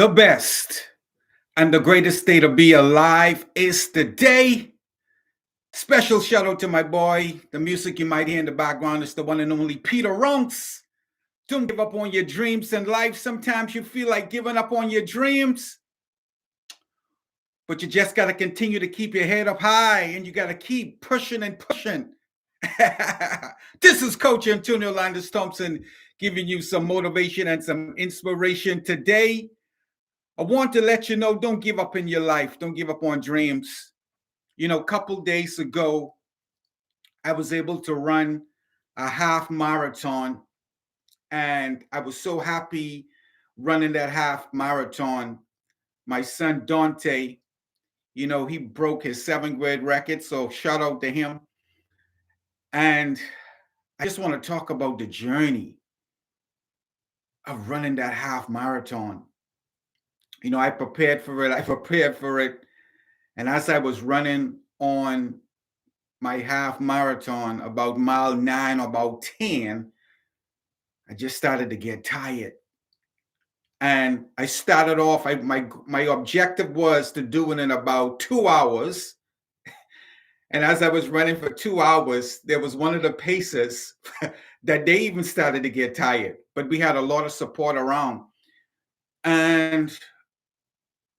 The best and the greatest day to be alive is today. Special shout out to my boy. The music you might hear in the background is the one and only Peter Runks. Don't give up on your dreams in life. Sometimes you feel like giving up on your dreams, but you just got to continue to keep your head up high and you got to keep pushing and pushing. This is Coach Antonio Landis Thompson giving you some motivation and some inspiration today. I want to let you know, don't give up in your life. Don't give up on dreams. You know, a couple days ago, I was able to run a half marathon, and I was so happy running that half marathon. My son Dante, he broke his seventh grade record, so shout out to him. And I just want to talk about the journey of running that half marathon. I prepared for it. I prepared for it. And as I was running on my half marathon, about mile 9 or about 10, I just started to get tired. And I started off, my objective was to do it in about 2 hours. And as I was running for 2 hours, there was one of the pacers that they even started to get tired. But we had a lot of support around. And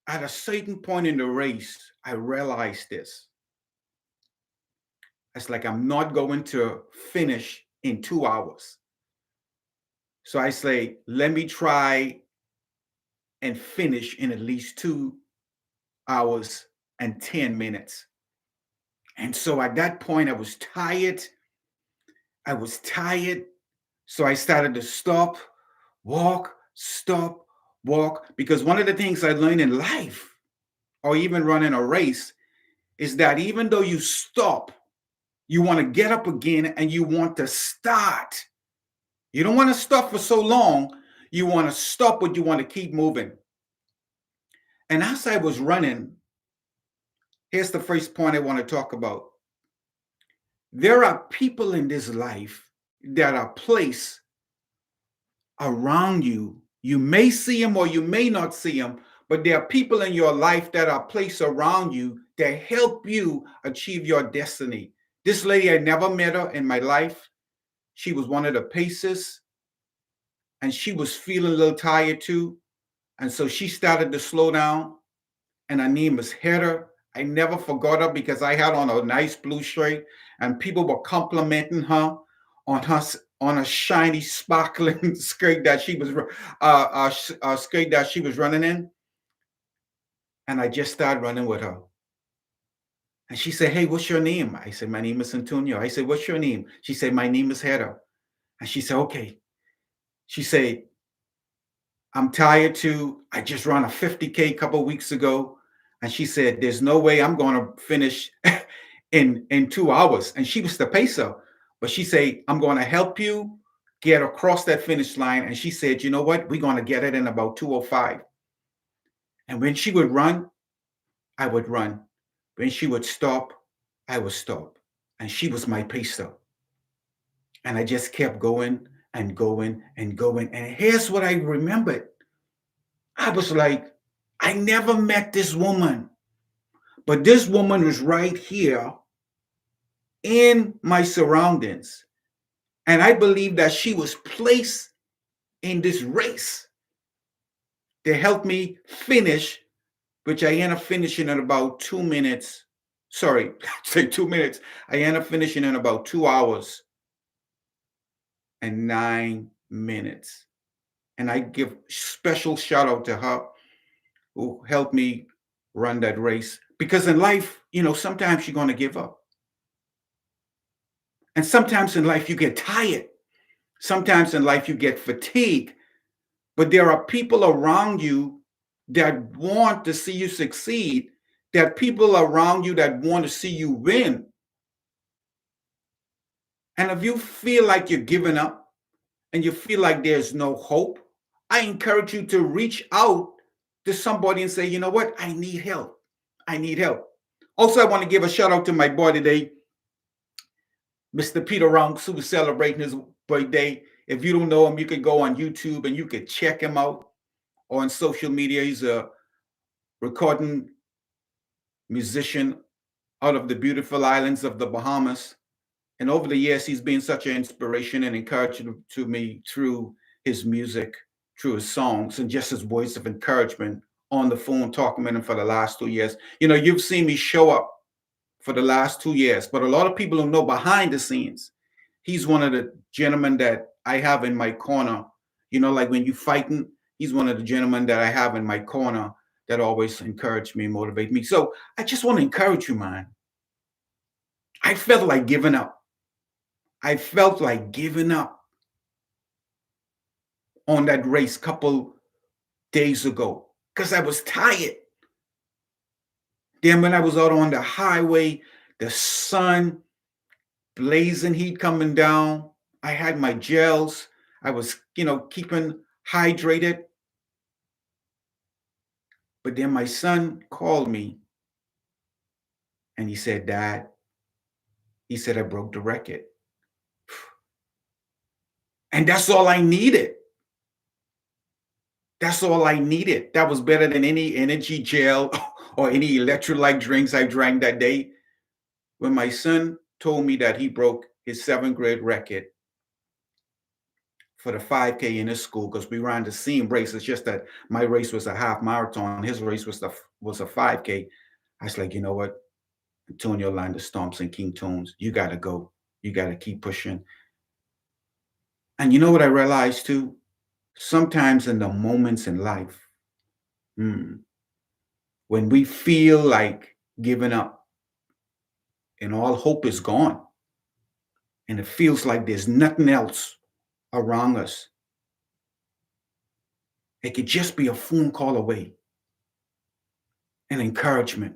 at a certain point in the race, I realized this. It's like I'm not going to finish in 2 hours. So I say, let me try and finish in at least 2 hours and 10 minutes. And so at that point, I was tired. So I started to stop, walk, stop, walk. Because one of the things I learned in life, or even running a race, is that even though you stop, you want to get up again and you want to start. You don't want to stop for so long. You want to stop, but you want to keep moving. And as I was running, here's the first point I want to talk about. There are people in this life that are placed around you. You may see them or you may not see them, but there are people in your life that are placed around you that help you achieve your destiny. This lady, I never met her in my life. She was one of the pacers, and she was feeling a little tired too. And so she started to slow down, and her name is Heather. I never forgot her because I had on a nice blue shirt, and people were complimenting her on a shiny, sparkling skirt that she was running in. And I just started running with her. And she said, "Hey, what's your name?" I said, "My name is Antonio." I said, "What's your name?" She said, "My name is Heather." And she said, "Okay." She said, "I'm tired too. I just ran a 50K a couple of weeks ago." And she said, "There's no way I'm going to finish in 2 hours." And she was the pacer. But she said, "I'm going to help you get across that finish line." And she said, "You know what? We're going to get it in about 2:05. And when she would run, I would run. When she would stop, I would stop. And she was my pacer. And I just kept going and going and going. And here's what I remembered. I was like, I never met this woman, but this woman was right here in my surroundings. And I believe that she was placed in this race to help me finish, which I ended up finishing in about 2 minutes. Sorry, say 2 minutes. I ended up finishing in about 2 hours and 9 minutes. And I give special shout out to her who helped me run that race. Because in life, sometimes you're going to give up. And sometimes in life you get tired. Sometimes in life you get fatigued. But there are people around you that want to see you succeed. There are people around you that want to see you win. And if you feel like you're giving up and you feel like there's no hope, I encourage you to reach out to somebody and say, "You know what? I need help. I need help." Also, I want to give a shout out to my boy today, Mr. Peter Runks, who was celebrating his birthday. If you don't know him, you can go on YouTube and you can check him out on social media. He's a recording musician out of the beautiful islands of the Bahamas. And over the years, he's been such an inspiration and encouragement to me through his music, through his songs, and just his voice of encouragement on the phone, talking with him for the last 2 years. You've seen me show up for the last 2 years, but a lot of people don't know behind the scenes. He's one of the gentlemen that I have in my corner. Like when you fighting, he's one of the gentlemen that I have in my corner that always encourage me, motivate me. So I just want to encourage you, man. I felt like giving up. I felt like giving up on that race a couple days ago because I was tired. Then when I was out on the highway, the sun, blazing heat coming down, I had my gels. I was, keeping hydrated. But then my son called me and he said, Dad, he said, I broke the record. And that's all I needed. That's all I needed. That was better than any energy gel or any electrolyte drinks I drank that day. When my son told me that he broke his 7th grade record for the 5K in his school, because we ran the same race. It's just that my race was a half marathon. His race was a 5K. I was like, you know what? Antonio Orlando Stomps and King Tunes, you got to go. You got to keep pushing. And you know what I realized too? Sometimes in the moments in life, when we feel like giving up and all hope is gone, and it feels like there's nothing else around us, it could just be a phone call away, an encouragement.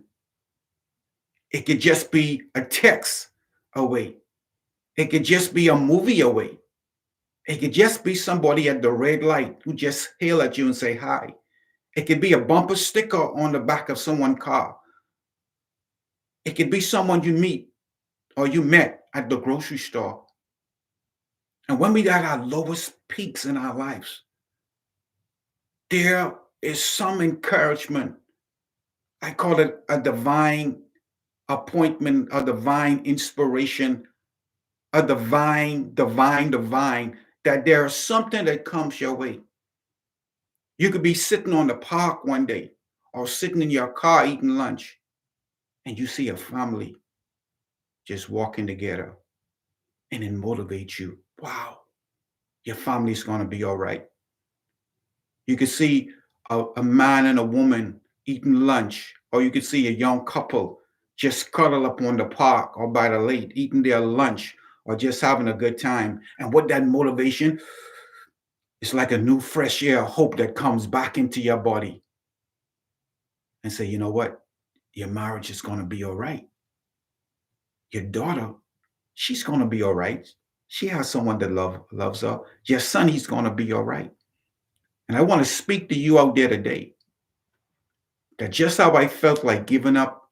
It could just be a text away. It could just be a movie away. It could just be somebody at the red light who just hail at you and say hi. It could be a bumper sticker on the back of someone's car. It could be someone you meet or you met at the grocery store. And when we got our lowest peaks in our lives, there is some encouragement. I call it a divine appointment, a divine inspiration, a divine, that there's something that comes your way. You could be sitting on the park one day or sitting in your car eating lunch, and you see a family just walking together, and it motivates you. Wow, your family's going to be all right. You could see a man and a woman eating lunch, or you could see a young couple just cuddle up on the park or by the lake eating their lunch or just having a good time. And what that motivation, it's like a new fresh air of hope that comes back into your body and say, you know what? Your marriage is going to be all right. Your daughter, she's going to be all right. She has someone that loves her. Your son, he's going to be all right. And I want to speak to you out there today that just how I felt like giving up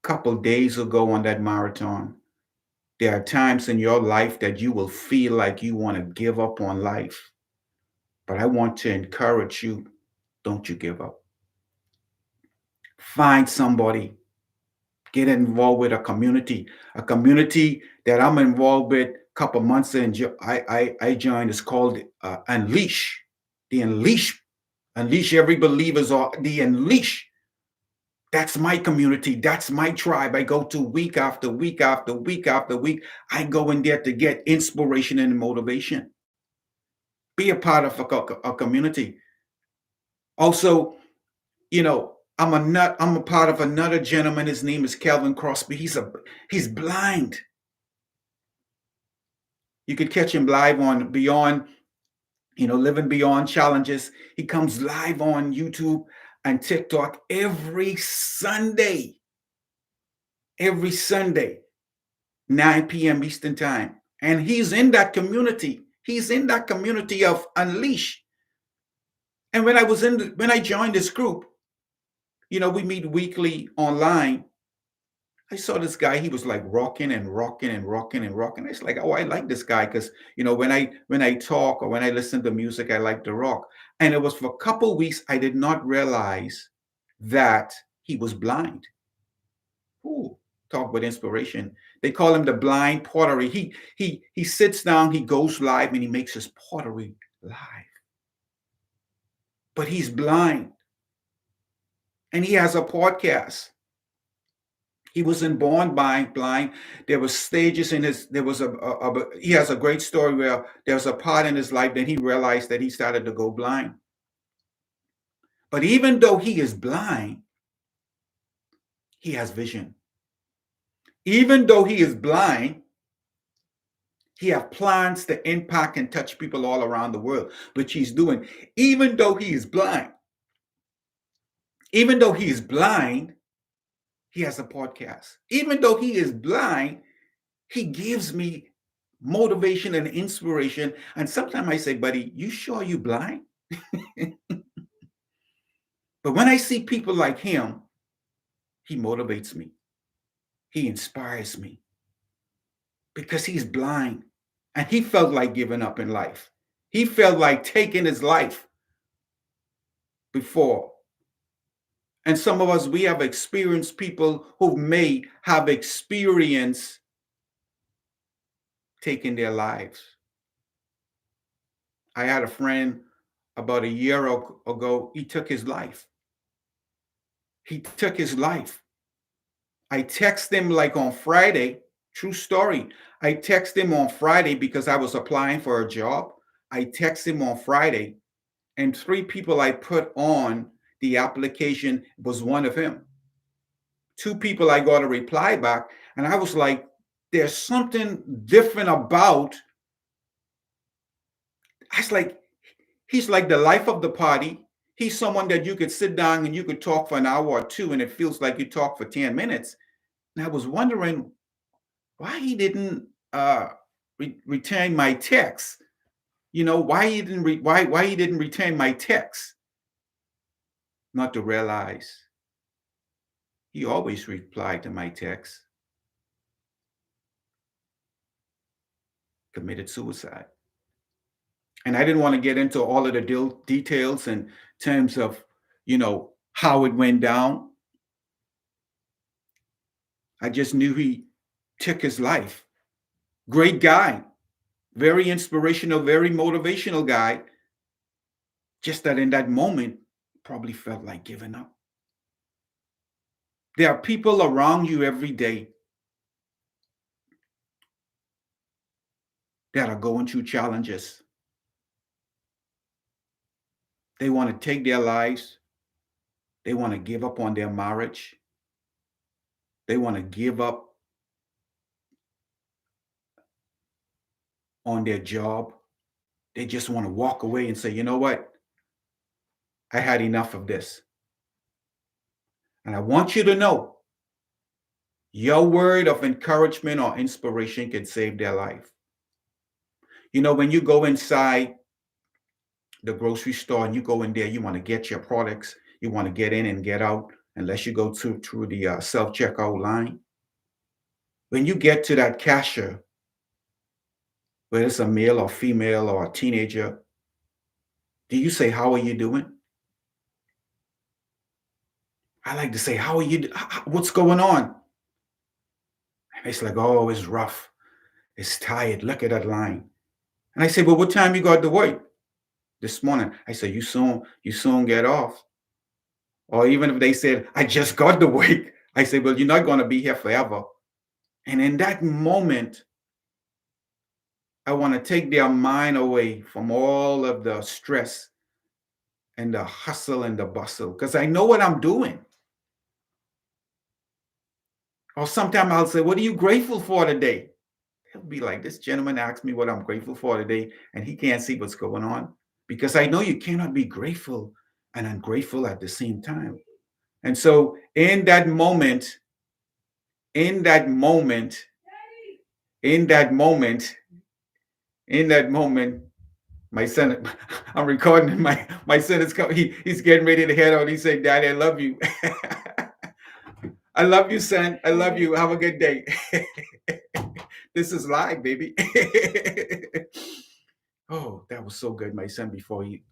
a couple days ago on that marathon, there are times in your life that you will feel like you want to give up on life. But I want to encourage you, don't you give up. Find somebody, get involved with a community that I'm involved with. A couple months in, I joined. It's called Unleash. The Unleash every believers, or the Unleash. That's my community. That's my tribe. I go to week after week after week after week. I go in there to get inspiration and motivation. Be a part of a community. Also, I'm a part of another gentleman. His name is Calvin Crosby. He's blind. You could catch him live on Beyond, Living Beyond Challenges. He comes live on YouTube and TikTok every Sunday. Every Sunday, 9 p.m. Eastern Time. And he's in that community. He's in that community of Unleash. And when I joined this group, we meet weekly online. I saw this guy, he was like rocking and rocking and rocking and rocking. It's like, oh, I like this guy because when I talk or when I listen to music, I like to rock. And it was for a couple weeks I did not realize that he was blind. Ooh, talk about inspiration. They call him the blind pottery. He sits down, he goes live, and he makes his pottery live. But he's blind, and he has a podcast. He wasn't born blind. There was stages in his. There was He has a great story where there was a part in his life that he realized that he started to go blind. But even though he is blind, he has vision. Even though he is blind, he has plans to impact and touch people all around the world, which he's doing. Even though he is blind, even though he is blind, he has a podcast. Even though he is blind, he gives me motivation and inspiration. And sometimes I say, buddy, you sure you blind? But when I see people like him, he motivates me. He inspires me because he's blind and he felt like giving up in life. He felt like taking his life before. And some of us, we have experienced people who may have experienced taking their lives. I had a friend about a year ago, he took his life. He took his life. I text him like on Friday, true story. I text him on Friday because I was applying for a job. I text him on Friday, and 3 people I put on the application was one of him. 2 people I got a reply back, and I was like, there's something different about. I was like, he's like the life of the party. He's someone that you could sit down and you could talk for an hour or two, and it feels like you talk for 10 minutes. And I was wondering why he didn't return my text. Why he didn't why he didn't return my text. Not to realize he always replied to my text. Committed suicide. And I didn't want to get into all of the details in terms of, how it went down. I just knew he took his life. Great guy, very inspirational, very motivational guy. Just that in that moment, probably felt like giving up. There are people around you every day that are going through challenges. They want to take their lives. They want to give up on their marriage. They want to give up on their job. They just want to walk away and say, you know what? I had enough of this. And I want you to know your word of encouragement or inspiration can save their life. When you go inside the grocery store and you go in there, you want to get your products, you want to get in and get out, unless you go through the self-checkout line. When you get to that cashier, whether it's a male or female or a teenager, do you say, how are you doing? I like to say, how are you? What's going on? And it's like, oh, it's rough. It's tired. Look at that line. And I say, well, what time you got to work? This morning. I said, you soon get off. Or even if they said, I just got to work, I say, well, you're not going to be here forever. And in that moment, I want to take their mind away from all of the stress and the hustle and the bustle because I know what I'm doing. Or sometimes I'll say, what are you grateful for today? He'll be like, this gentleman asked me what I'm grateful for today, and he can't see what's going on because I know you cannot be grateful and ungrateful at the same time. And so in that moment, in that moment, in that moment, in that moment, my son, I'm recording my son is coming. He's getting ready to head out. He said, Daddy, I love you. I love you, son. I love you. Have a good day. This is live, baby. Oh, that was so good. My son, before he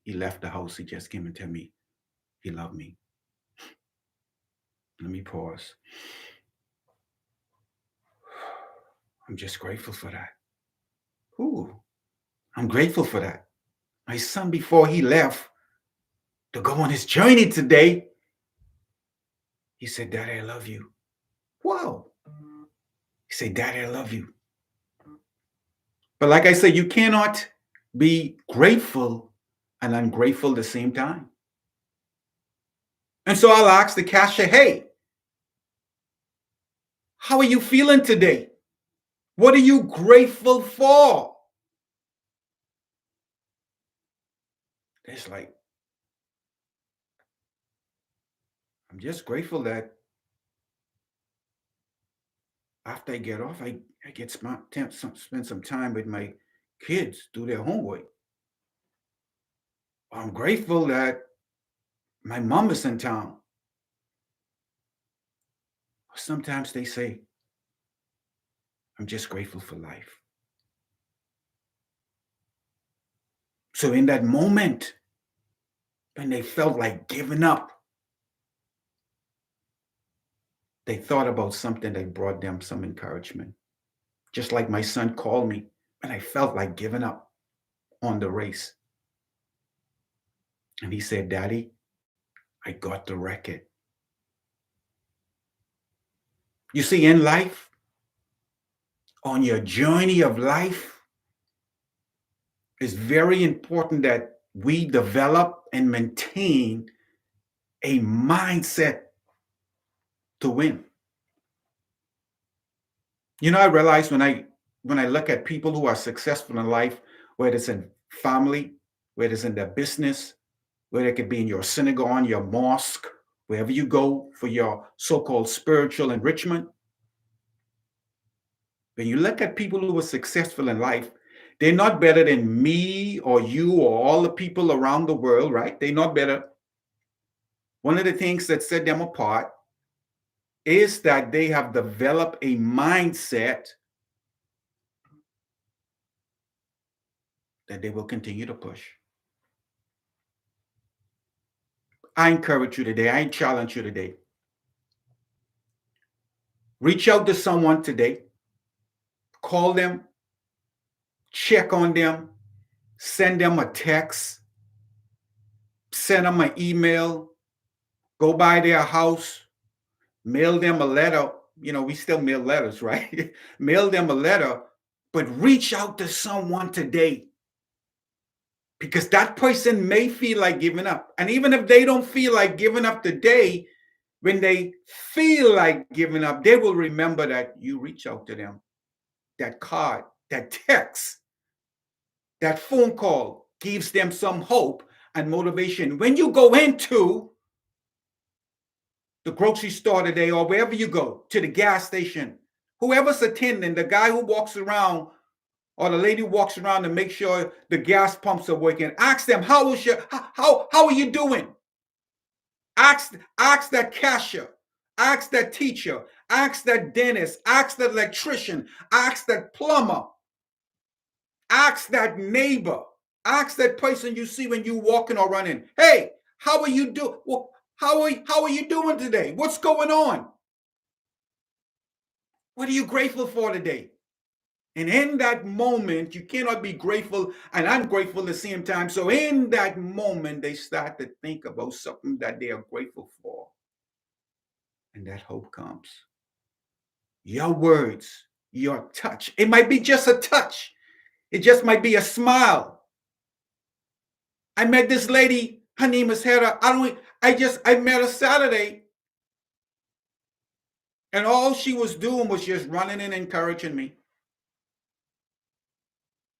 left the house, he just came and tell me he loved me. Let me pause. I'm just grateful for that. Ooh, I'm grateful for that. My son, before he left to go on his journey today, he said, Daddy, I love you. Wow. He said, Daddy, I love you. But like I said, you cannot be grateful and ungrateful at the same time. And so I'll ask the cashier, hey, how are you feeling today? What are you grateful for? It's like, I'm just grateful that after I get off, I get spend some time with my kids, do their homework. I'm grateful that my mom is in town. Sometimes they say, I'm just grateful for life. So in that moment, when they felt like giving up, they thought about something that brought them some encouragement. Just like my son called me and I felt like giving up on the race. And he said, Daddy, I got the record. You see, in life, on your journey of life, it's very important that we develop and maintain a mindset to win. You know, I realize when I look at people who are successful in life, whether it's in family, whether it's in their business, whether it could be in your synagogue, your mosque, wherever you go for your so-called spiritual enrichment. When you look at people who are successful in life, they're not better than me or you or all the people around the world, right? They're not better. One of the things that set them apart is that they have developed a mindset that they will continue to push. I encourage you today, I challenge you today. Reach out to someone today, call them, check on them, send them a text, send them an email, go by their house, mail them a letter. You know, we still mail letters, right? Mail them a letter, but reach out to someone today because that person may feel like giving up. And even if they don't feel like giving up today, when they feel like giving up, they will remember that you reach out to them. That card, that text, that phone call gives them some hope and motivation. When you go into the grocery store today or wherever you go, to the gas station, whoever's attending, the guy who walks around or the lady who walks around to make sure the gas pumps are working, ask them, how are you doing? Ask that cashier, ask that teacher, ask that dentist, ask that electrician, ask that plumber, ask that neighbor, ask that person you see when you walking or running. Hey, how are you doing? Well, how are you doing today? What's going on? What are you grateful for today? And in that moment, you cannot be grateful and ungrateful at the same time. So in that moment, they start to think about something that they are grateful for. And that hope comes. Your words, your touch. It might be just a touch. It just might be a smile. I met this lady. Her name is Hera. I met her Saturday. And all she was doing was just running and encouraging me.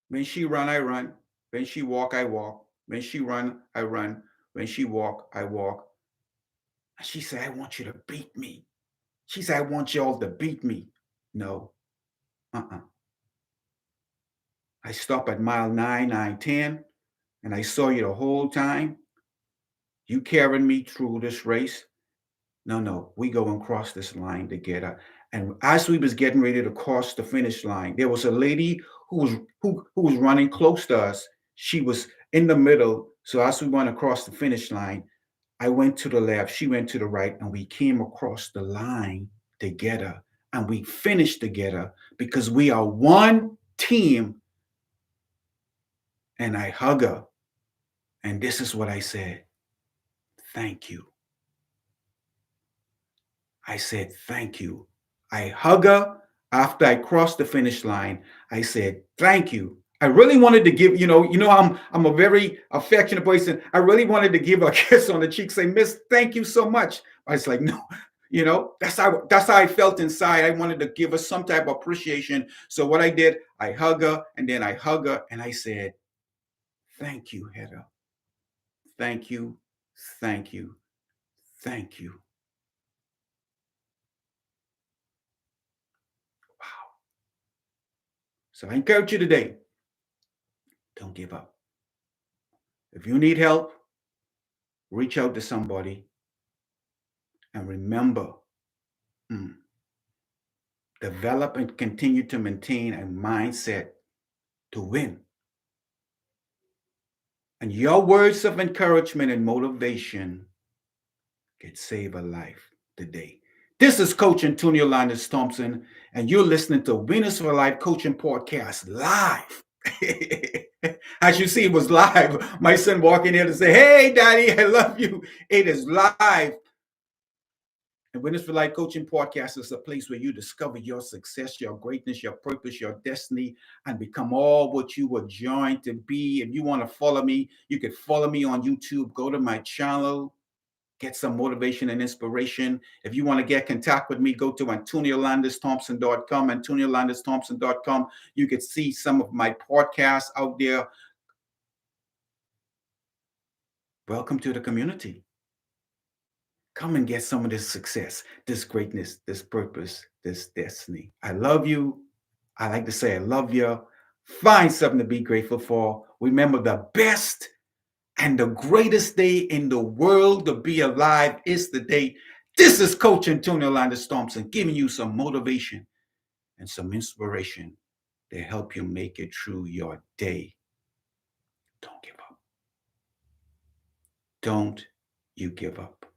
When she run, I run. When she walk, I walk. When she run, I run. When she walk, I walk. And she said, I want you to beat me. She said, I want y'all to beat me. No. I stop at mile 9, 9, 10, and I saw you the whole time. You carrying me through this race? No, no, we go and cross this line together. And as we was getting ready to cross the finish line, there was a lady who was running close to us. She was in the middle. So as we went across the finish line, I went to the left, she went to the right, and we came across the line together. And we finished together because we are one team. And I hug her. And this is what I said: thank you. I said, thank you. I hug her after I crossed the finish line. I said, thank you. I really wanted to give, I'm a very affectionate person. I really wanted to give her a kiss on the cheek, say, Miss, thank you so much. I was like, no, that's how I felt inside. I wanted to give her some type of appreciation. So what I did, I hug her, and then I hug her and I said, thank you, Heather. Thank you, thank you, thank you. Wow. So I encourage you today, don't give up. If you need help, reach out to somebody and remember, mm, develop and continue to maintain a mindset to win. And your words of encouragement and motivation can save a life today. This is Coach Antonio Linus Thompson, and you're listening to Winners for Life Coaching Podcast live. As you see, it was live. My son walking in to say, hey, Daddy, I love you. It is live. And Winners for Life Coaching Podcast is a place where you discover your success, your greatness, your purpose, your destiny, and become all what you were joined to be. If you want to follow me, you can follow me on YouTube. Go to my channel, get some motivation and inspiration. If you want to get contact with me, go to AntonioLandisThompson.com, AntonioLandisThompson.com. You can see some of my podcasts out there. Welcome to the community. Come and get some of this success, this greatness, this purpose, this destiny. I love you. I like to say I love you. Find something to be grateful for. Remember, the best and the greatest day in the world to be alive is the day. This is Coach Antonio Landis Thompson giving you some motivation and some inspiration to help you make it through your day. Don't give up. Don't you give up.